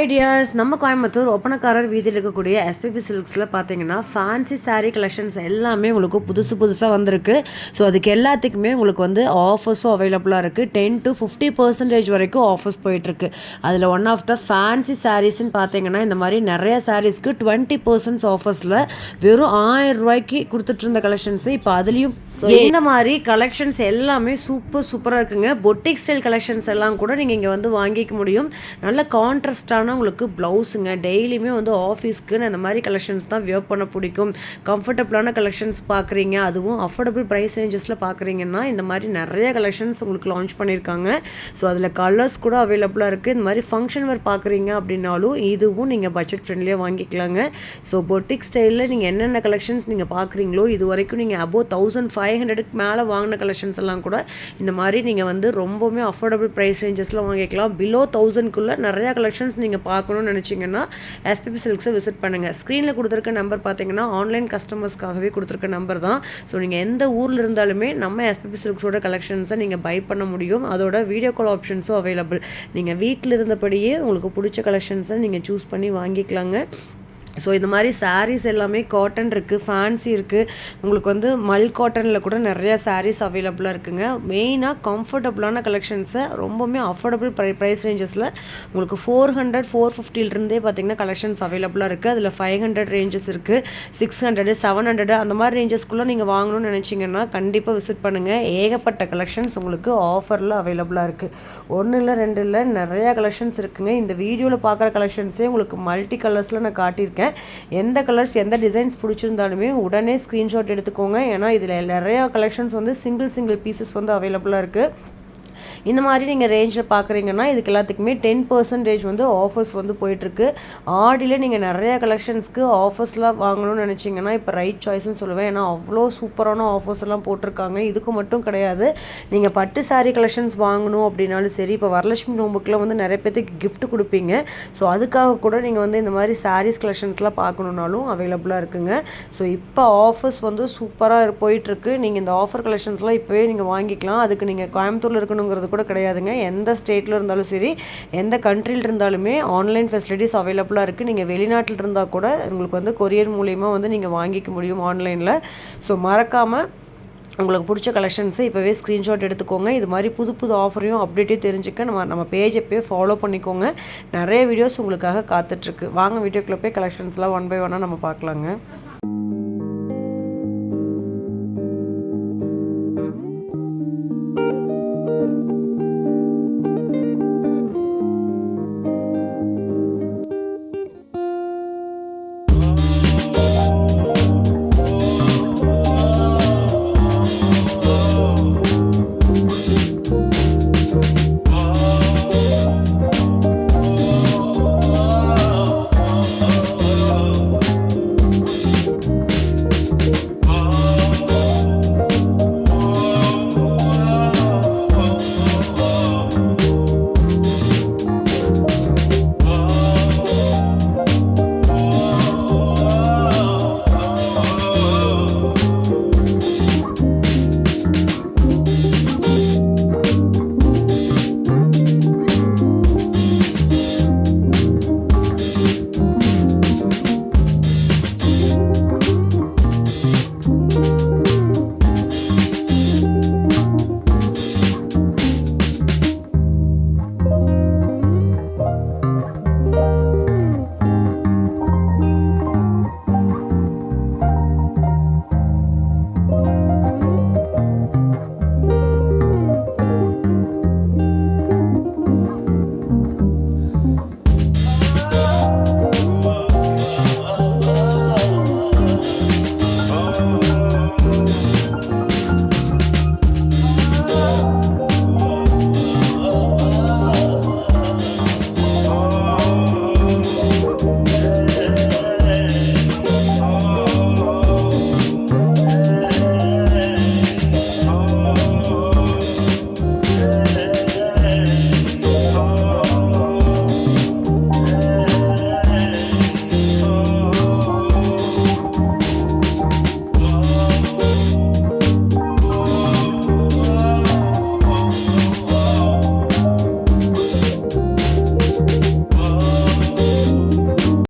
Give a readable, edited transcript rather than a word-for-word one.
Ideas நம்ம கோயம்புத்தூர் ஒப்பனக்காரர் வீதியில் இருக்கக்கூடிய எஸ்பிபி சில்க்ஸில் பார்த்தீங்கன்னா ஃபேன்சி சாரீ கலெக்ஷன்ஸ் எல்லாமே உங்களுக்கு புதுசாக வந்திருக்கு. ஸோ அதுக்கு எல்லாத்துக்குமே உங்களுக்கு வந்து ஆஃபர்ஸும் அவைலபிளாக இருக்குது. 10-50% வரைக்கும் ஆஃபர்ஸ் போயிட்டுருக்கு. அதில் ஒன் ஆஃப் த ஃபேன்சி சாரீஸ்ன்னு பார்த்தீங்கன்னா இந்த மாதிரி நிறைய சாரீஸ்க்கு 20% ஆஃபர்ஸில் வெறும் 1000 ரூபாய்க்கு கொடுத்துட்டு இருந்த கலெக்ஷன்ஸு இப்போ அதுலேயும் இந்த மாதிரி கலெக்ஷன்ஸ் எல்லாமே சூப்பராக இருக்குங்க. பொட்டிக் ஸ்டைல் கலெக்ஷன்ஸ் எல்லாம் கூட நீங்கள் இங்கே வந்து வாங்கிக்க முடியும். நல்ல கான்ட்ராஸ்டான உங்களுக்கு ப்ளவுஸுங்க. டெய்லியுமே வந்து ஆஃபீஸ்க்கு இந்த மாதிரி கலெக்ஷன்ஸ் தான் வியர் பண்ண பிடிக்கும். கம்ஃபர்டபுளான கலெக்ஷன்ஸ் பார்க்குறீங்க, அதுவும் அஃபோர்டபுள் ப்ரைஸ் ரேஞ்சஸில் பார்க்குறீங்கன்னா இந்த மாதிரி நிறைய கலெக்ஷன்ஸ் உங்களுக்கு லான்ச் பண்ணியிருக்காங்க. ஸோ அதில் கலர்ஸ் கூட அவைலபிளாக இருக்குது. இந்த மாதிரி ஃபங்க்ஷன் வேர் பார்க்குறீங்க அப்படின்னாலும் இதுவும் நீங்கள் பட்ஜெட் ஃப்ரெண்ட்லியாக வாங்கிக்கலாங்க. ஸோ பொட்டிக் ஸ்டைலில் நீங்கள் என்னென்ன கலெக்ஷன்ஸ் நீங்கள் பார்க்குறீங்களோ இது வரைக்கும் நீங்கள் அபோவ் 1500க்கு மேலே வாங்கின கலெக்ஷன்ஸ் எல்லாம் கூட இந்த மாதிரி நீங்கள் வந்து ரொம்பவுமே அஃபோர்டபுள் ப்ரைஸ் ரேஞ்சஸில் வாங்கிக்கலாம். பிலோ 1000க்குள்ளே நிறையா கலெக்ஷன்ஸ் நீங்கள் பார்க்கணும்னு நினச்சிங்கன்னா எஸ்பிபி சில்க்ஸை விசிட் பண்ணுங்கள். ஸ்க்ரீனில் கொடுத்துருக்க நம்பர் பார்த்தீங்கன்னா ஆன்லைன் கஸ்டமர்ஸ்க்காகவே கொடுத்துருக்க நம்பர் தான். ஸோ நீங்கள் எந்த ஊரில் இருந்தாலுமே நம்ம எஸ்பிபி சில்க்ஸோட கலெக்ஷன்ஸை நீங்கள் பை பண்ண முடியும். அதோட வீடியோ கால் ஆப்ஷன்ஸும் அவைலபிள். நீங்கள் வீட்டில் இருந்தபடியே உங்களுக்கு பிடிச்ச கலெக்ஷன்ஸை நீங்கள் சூஸ் பண்ணி வாங்கிக்கலாங்க. ஸோ இந்த மாதிரி சாரீஸ் எல்லாமே காட்டன் இருக்குது, ஃபேன்சி இருக்குது, உங்களுக்கு வந்து மல் காட்டனில் கூட நிறையா சாரீஸ் அவைலபிளாக இருக்குங்க. மெயினாக கம்ஃபர்டபுளான கலெக்ஷன்ஸை ரொம்பவுமே அஃபோர்டபுள் ப்ரைஸ் ரேஞ்சஸில் உங்களுக்கு 400-450 பார்த்திங்கன்னா கலெக்ஷன்ஸ் அவைலபிளாக இருக்குது. அதில் 500 ரேஞ்சஸ் இருக்குது, 600, 700 அந்த மாதிரி ரேஞ்சஸ்க்குள்ளே நீங்கள் வாங்கணும்னு நினச்சிங்கன்னா கண்டிப்பாக விசிட் பண்ணுங்கள். ஏகப்பட்ட கலெக்ஷன்ஸ் உங்களுக்கு ஆஃபரில் அவைலபிளாக இருக்குது. 1 இல்லை 2 இல்லை நிறையா கலெக்ஷன்ஸ் இருக்குங்க. இந்த வீடியோவில் பார்க்குற கலெக்ஷன்ஸே உங்களுக்கு மல்டி கலர்ஸில் நான் காட்டியிருக்கேன். எந்த கலர்ஸ் எந்த டிசைன்ஸ் பிடிச்சிருந்தாலுமே உடனே ஸ்க்ரீன்ஷாட் எடுத்துக்கோங்க. ஏன்னா இதில் நிறையா கலெக்ஷன்ஸ் வந்து சிங்கிள் பீசஸ் வந்து அவைலபிளாக இருக்குது. இந்த மாதிரி நீங்கள் ரேஞ்சில் பார்க்குறீங்கன்னா இதுக்கு எல்லாத்துக்குமே 10% வந்து ஆஃபர்ஸ் வந்து போயிட்டுருக்கு. ஆடியில் நீங்கள் நிறையா கலெக்ஷன்ஸ்க்கு ஆஃபர்ஸ்லாம் வாங்கணும்னு நினச்சிங்கன்னா இப்போ ரைட் சாய்ஸ்ன்னு சொல்லுவேன். ஏன்னா அவ்வளோ சூப்பரான ஆஃபர்ஸ் எல்லாம் போட்டிருக்காங்க. இதுக்கு மட்டும் கிடையாது, நீங்கள் பட்டு சாரீ கலெக்ஷன்ஸ் வாங்கணும் அப்படின்னாலும் சரி, இப்போ வரலட்சுமி நோம்புக்குலாம் வந்து நிறைய பேருக்கு கிஃப்ட் கொடுப்பீங்க. ஸோ அதுக்காக கூட நீங்கள் வந்து இந்த மாதிரி சாரீஸ் கலெக்ஷன்ஸ்லாம் பார்க்கணுன்னாலும் அவைலபிளாக இருக்குங்க. ஸோ இப்போ ஆஃபர்ஸ் வந்து சூப்பராக போயிட்டுருக்கு. நீங்கள் இந்த ஆஃபர் கலெக்ஷன்ஸ்லாம் இப்போவே நீங்கள் வாங்கிக்கலாம். அதுக்கு நீங்கள் கோயம்புத்தூரில் இருக்கணுங்கிறது கூட கிடையாதுங்க. எந்த ஸ்டேட்டில் இருந்தாலும் சரி, எந்த கண்ட்ரியில் இருந்தாலுமே ஆன்லைன் ஃபெசிலிட்டிஸ் அவைலபிளாக இருக்குது. நீங்கள் வெளிநாட்டில் இருந்தால் கூட உங்களுக்கு வந்து கொரியர் மூலிமா வந்து நீங்கள் வாங்கிக்க முடியும் ஆன்லைனில். ஸோ மறக்காமல் உங்களுக்கு பிடிச்ச கலெக்ஷன்ஸை இப்போவே ஸ்க்ரீன்ஷாட் எடுத்துக்கோங்க. இது மாதிரி புது ஆஃபரையும் அப்டேட்டையும் தெரிஞ்சுக்க நம்ம பேஜ் எப்போயே ஃபாலோ பண்ணிக்கோங்க. நிறைய வீடியோஸ் உங்களுக்காக காத்துட்ருக்கு. வாங்க வீடியோக்குள்ளே போய் கலெக்ஷன்ஸ்லாம் ஒன் பை ஒன்னாக நம்ம பார்க்கலாங்க.